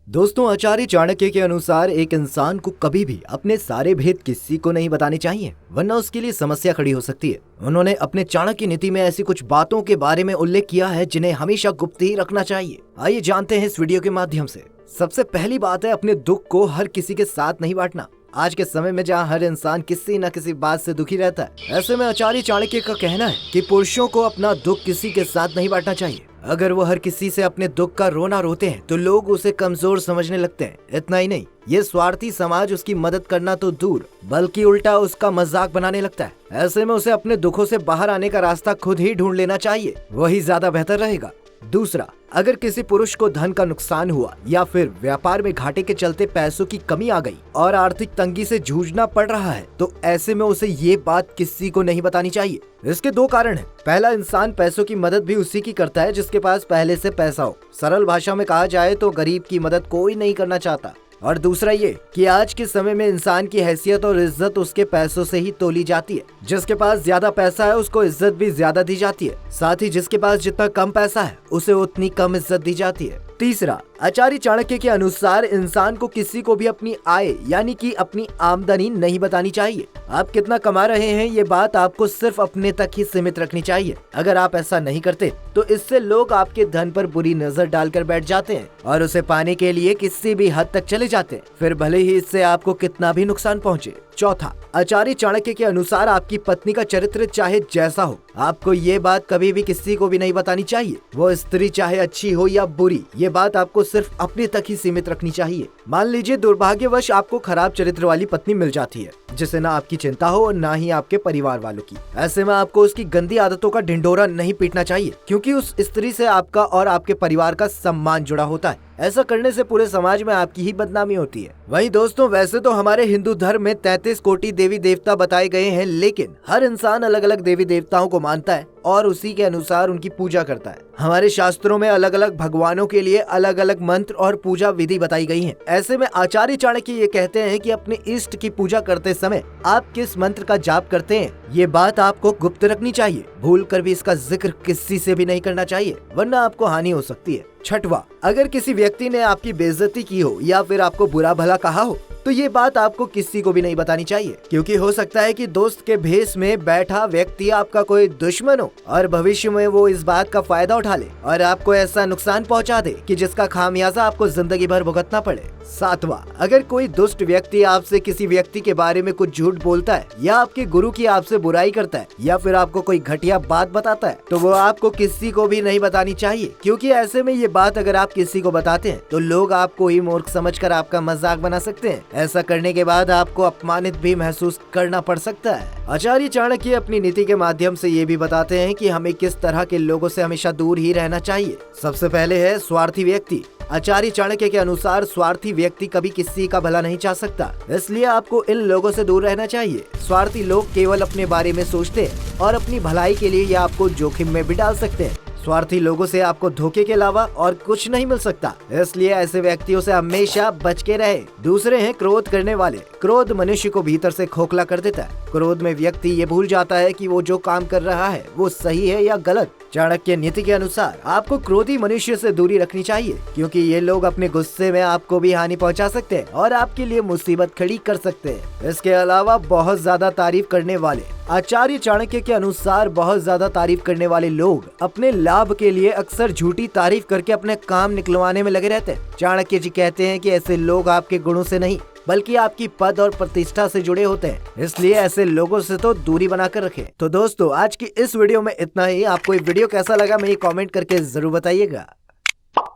दोस्तों, आचार्य चाणक्य के अनुसार एक इंसान को कभी भी अपने सारे भेद किसी को नहीं बताने चाहिए, वरना उसके लिए समस्या खड़ी हो सकती है। उन्होंने अपने चाणक्य नीति में ऐसी कुछ बातों के बारे में उल्लेख किया है जिन्हें हमेशा गुप्त ही रखना चाहिए। आइए जानते हैं इस वीडियो के माध्यम से। सबसे पहली बात है, अपने दुख को हर किसी के साथ नहीं बांटना। आज के समय में जहाँ हर इंसान किसी न किसी बात से दुखी रहता है, ऐसे में आचार्य चाणक्य का कहना है कि पुरुषों को अपना दुख किसी के साथ नहीं बांटना चाहिए। अगर वो हर किसी से अपने दुख का रोना रोते हैं तो लोग उसे कमजोर समझने लगते हैं। इतना ही नहीं, ये स्वार्थी समाज उसकी मदद करना तो दूर बल्कि उल्टा उसका मजाक बनाने लगता है। ऐसे में उसे अपने दुखों से बाहर आने का रास्ता खुद ही ढूंढ लेना चाहिए, वही ज्यादा बेहतर रहेगा। दूसरा, अगर किसी पुरुष को धन का नुकसान हुआ या फिर व्यापार में घाटे के चलते पैसों की कमी आ गई और आर्थिक तंगी से जूझना पड़ रहा है, तो ऐसे में उसे ये बात किसी को नहीं बतानी चाहिए। इसके दो कारण हैं। पहला, इंसान पैसों की मदद भी उसी की करता है जिसके पास पहले से पैसा हो। सरल भाषा में कहा जाए तो गरीब की मदद कोई नहीं करना चाहता। और दूसरा ये कि आज के समय में इंसान की हैसियत और इज्जत उसके पैसों से ही तोली जाती है। जिसके पास ज्यादा पैसा है उसको इज्जत भी ज्यादा दी जाती है, साथ ही जिसके पास जितना कम पैसा है उसे उतनी कम इज्जत दी जाती है। तीसरा, आचार्य चाणक्य के अनुसार इंसान को किसी को भी अपनी आय यानी कि अपनी आमदनी नहीं बतानी चाहिए। आप कितना कमा रहे हैं ये बात आपको सिर्फ अपने तक ही सीमित रखनी चाहिए। अगर आप ऐसा नहीं करते तो इससे लोग आपके धन पर बुरी नजर डालकर बैठ जाते हैं और उसे पाने के लिए किसी भी हद तक चले जाते हैं, फिर भले ही इससे आपको कितना भी नुकसान पहुंचे। चौथा, आचार्य चाणक्य के अनुसार आपकी पत्नी का चरित्र चाहे जैसा हो, आपको ये बात कभी भी किसी को भी नहीं बतानी चाहिए। वो स्त्री चाहे अच्छी हो या बुरी, ये बात आपको सिर्फ अपने तक ही सीमित रखनी चाहिए। मान लीजिए दुर्भाग्यवश आपको खराब चरित्र वाली पत्नी मिल जाती है जिसे ना आपकी चिंता हो और ना ही आपके परिवार वालों की। ऐसे में आपको उसकी गंदी आदतों का ढिंढोरा नहीं पीटना चाहिए, क्योंकि उस स्त्री से आपका और आपके परिवार का सम्मान जुड़ा होता है। ऐसा करने से पूरे समाज में आपकी ही बदनामी होती है। वहीं दोस्तों, वैसे तो हमारे हिंदू धर्म में 33 कोटि देवी देवता बताए गए हैं, लेकिन हर इंसान अलग अलग देवी देवताओं को मानता है और उसी के अनुसार उनकी पूजा करता है। हमारे शास्त्रों में अलग अलग भगवानों के लिए अलग अलग मंत्र और पूजा विधि बताई गई है। ऐसे में आचार्य चाणक्य ये कहते हैं कि अपने इष्ट की पूजा करते समय आप किस मंत्र का जाप करते हैं ये बात आपको गुप्त रखनी चाहिए। भूल कर भी इसका जिक्र किसी से भी नहीं करना चाहिए, वरना आपको हानि हो सकती है। छठवां, अगर किसी व्यक्ति ने आपकी बेइज्जती की हो या फिर आपको बुरा भला कहा हो तो ये बात आपको किसी को भी नहीं बतानी चाहिए, क्योंकि हो सकता है कि दोस्त के भेष में बैठा व्यक्ति आपका कोई दुश्मन हो और भविष्य में वो इस बात का फायदा उठा ले और आपको ऐसा नुकसान पहुंचा दे कि जिसका खामियाजा आपको जिंदगी भर भुगतना पड़े। सातवां, अगर कोई दुष्ट व्यक्ति आपसे किसी व्यक्ति के बारे में कुछ झूठ बोलता है या आपके गुरु की आपसे बुराई करता है या फिर आपको कोई घटिया बात बताता है तो वो आपको किसी को भी नहीं बतानी चाहिए, क्योंकि ऐसे में ये बात अगर आप किसी को बताते हैं तो लोग आपको ही मूर्ख समझकर आपका मजाक बना सकते हैं। ऐसा करने के बाद आपको अपमानित भी महसूस करना पड़ सकता है। आचार्य चाणक्य अपनी नीति के माध्यम से ये भी बताते हैं कि हमें किस तरह के लोगों से हमेशा दूर ही रहना चाहिए। सबसे पहले है स्वार्थी व्यक्ति। आचार्य चाणक्य के अनुसार स्वार्थी व्यक्ति कभी किसी का भला नहीं चाह सकता, इसलिए आपको इन लोगों से दूर रहना चाहिए। स्वार्थी लोग केवल अपने बारे में सोचते हैं और अपनी भलाई के लिए ये आपको जोखिम में भी डाल सकते हैं। स्वार्थी लोगों से आपको धोखे के अलावा और कुछ नहीं मिल सकता, इसलिए ऐसे व्यक्तियों से हमेशा बच के रहे। दूसरे हैं क्रोध करने वाले। क्रोध मनुष्य को भीतर से खोखला कर देता है। क्रोध में व्यक्ति ये भूल जाता है कि वो जो काम कर रहा है वो सही है या गलत। चाणक्य नीति के अनुसार आपको क्रोधी मनुष्य से दूरी रखनी चाहिए, क्योंकि ये लोग अपने गुस्से में आपको भी हानि पहुंचा सकते हैं और आपके लिए मुसीबत खड़ी कर सकते हैं। इसके अलावा बहुत ज्यादा तारीफ करने वाले। आचार्य चाणक्य के अनुसार बहुत ज्यादा तारीफ करने वाले लोग अपने लाभ के लिए अक्सर झूठी तारीफ करके अपने काम निकलवाने में लगे रहते हैं। चाणक्य जी कहते हैं कि ऐसे लोग आपके गुणों से नहीं बल्कि आपकी पद और प्रतिष्ठा से जुड़े होते हैं, इसलिए ऐसे लोगों से तो दूरी बनाकर रखें। तो दोस्तों, आज की इस वीडियो में इतना ही। आपको ये वीडियो कैसा लगा मुझे कमेंट करके जरूर बताइएगा।